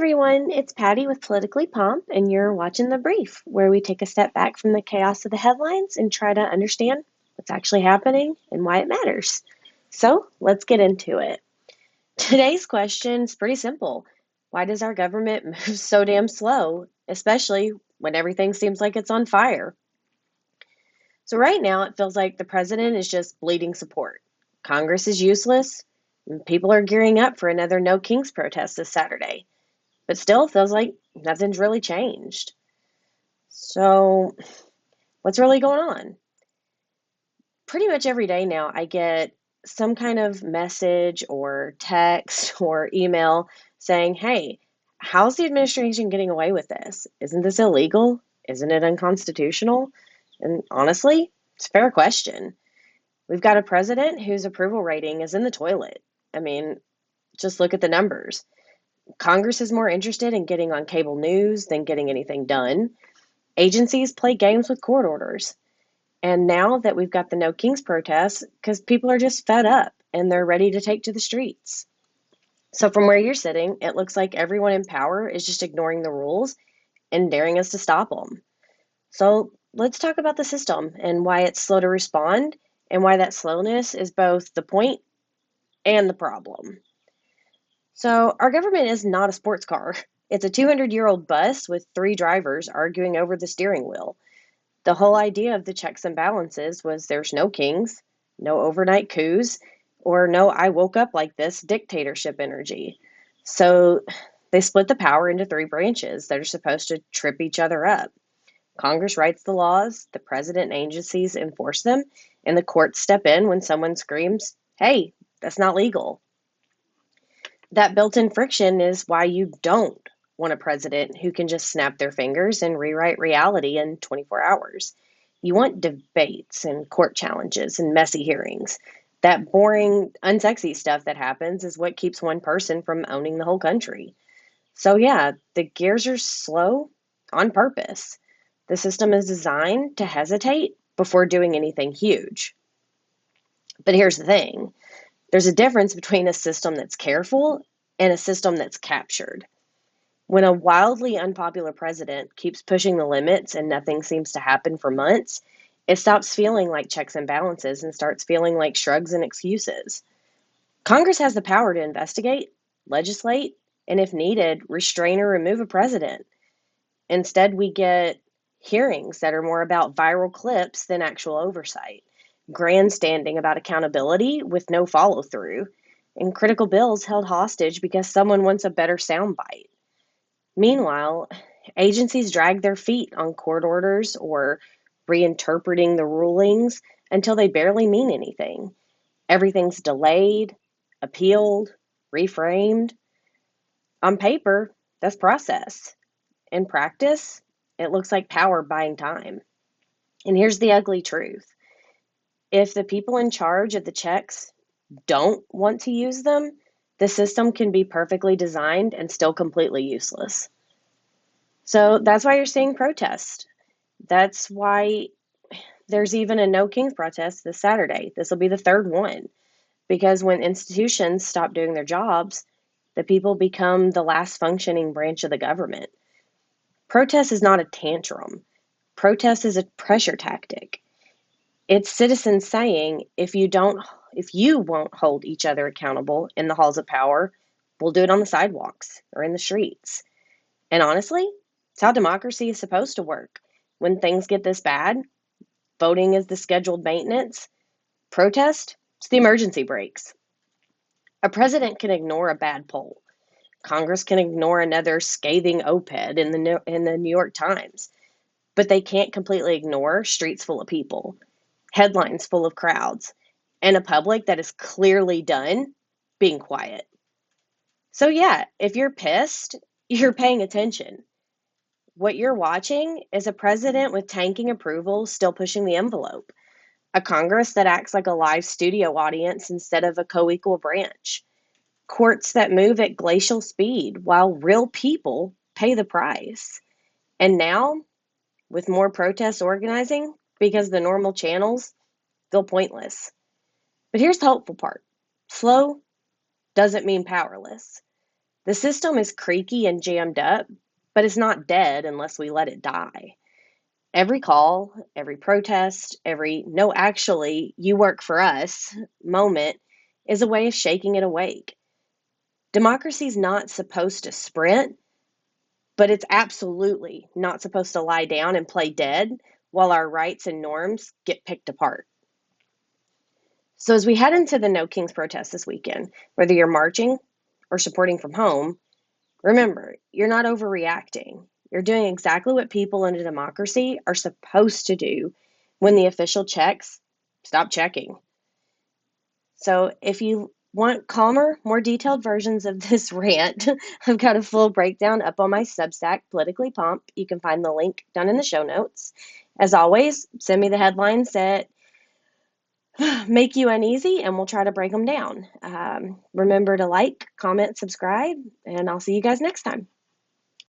everyone, it's Patty with Politically Pomp, and you're watching The Brief, where we take a step back from the chaos of the headlines and try to understand what's actually happening and why it matters. So let's get into it. Today's question is pretty simple. Why does our government move so damn slow, especially when everything seems like it's on fire? So, right now, it feels like the president is just bleeding support. Congress is useless, and people are gearing up for another No Kings protest this Saturday. But still feels like nothing's really changed. So, what's really going on? Pretty much every day now, I get some kind of message or text or email saying, hey, how's the administration getting away with this? Isn't this illegal? Isn't it unconstitutional? And honestly, it's a fair question. We've got a president whose approval rating is in the toilet. I mean, just look at the numbers. Congress is more interested in getting on cable news than getting anything done. Agencies play games with court orders. And now that we've got the No Kings protests, because people are just fed up and they're ready to take to the streets. So, from where you're sitting, it looks like everyone in power is just ignoring the rules and daring us to stop them. So, let's talk about the system and why it's slow to respond and why that slowness is both the point and the problem. So, our government is not a sports car. It's a 200-year-old bus with three drivers arguing over the steering wheel. The whole idea of the checks and balances was there's no kings, no overnight coups, or no I woke up like this dictatorship energy. So, they split the power into three branches that are supposed to trip each other up. Congress writes the laws, the president and agencies enforce them, and the courts step in when someone screams, hey, that's not legal. That built-in friction is why you don't want a president who can just snap their fingers and rewrite reality in 24 hours. You want debates and court challenges and messy hearings. That boring, unsexy stuff that happens is what keeps one person from owning the whole country. So, yeah, the gears are slow on purpose. The system is designed to hesitate before doing anything huge. But here's the thing. There's a difference between a system that's careful and a system that's captured. When a wildly unpopular president keeps pushing the limits and nothing seems to happen for months, it stops feeling like checks and balances and starts feeling like shrugs and excuses. Congress has the power to investigate, legislate, and if needed, restrain or remove a president. Instead, we get hearings that are more about viral clips than actual oversight, grandstanding about accountability with no follow through, and critical bills held hostage because someone wants a better soundbite. Meanwhile, agencies drag their feet on court orders or reinterpreting the rulings until they barely mean anything. Everything's delayed, appealed, reframed. On paper, that's process. In practice, it looks like power buying time. And here's the ugly truth. If the people in charge of the checks don't want to use them, the system can be perfectly designed and still completely useless. So that's why you're seeing protests. That's why there's even a No Kings protest this Saturday. This will be the third one. Because when institutions stop doing their jobs, the people become the last functioning branch of the government. Protest is not a tantrum. Protest is a pressure tactic. It's citizens saying, if you won't hold each other accountable in the halls of power, we'll do it on the sidewalks or in the streets. And honestly, it's how democracy is supposed to work. When things get this bad, voting is the scheduled maintenance, protest, it's the emergency brakes. A president can ignore a bad poll. Congress can ignore another scathing op-ed in the New York Times, but they can't completely ignore streets full of people, headlines full of crowds, and a public that is clearly done being quiet. So yeah, if you're pissed, you're paying attention. What you're watching is a president with tanking approval still pushing the envelope, a Congress that acts like a live studio audience instead of a co equal branch, courts that move at glacial speed while real people pay the price. And now, with more protest organizing, because the normal channels feel pointless. But here's the hopeful part. Slow doesn't mean powerless. The system is creaky and jammed up, but it's not dead unless we let it die. Every call, every protest, every no, actually, you work for us moment is a way of shaking it awake. Democracy's not supposed to sprint, but it's absolutely not supposed to lie down and play dead while our rights and norms get picked apart. So, as we head into the No Kings protest this weekend, whether you're marching or supporting from home, remember, you're not overreacting. You're doing exactly what people in a democracy are supposed to do when the official checks stop checking. So, if you want calmer, more detailed versions of this rant, I've got a full breakdown up on my Substack, Politically Pomp. You can find the link down in the show notes. As always, send me the headlines that make you uneasy and we'll try to break them down. Remember to like, comment, subscribe, and I'll see you guys next time.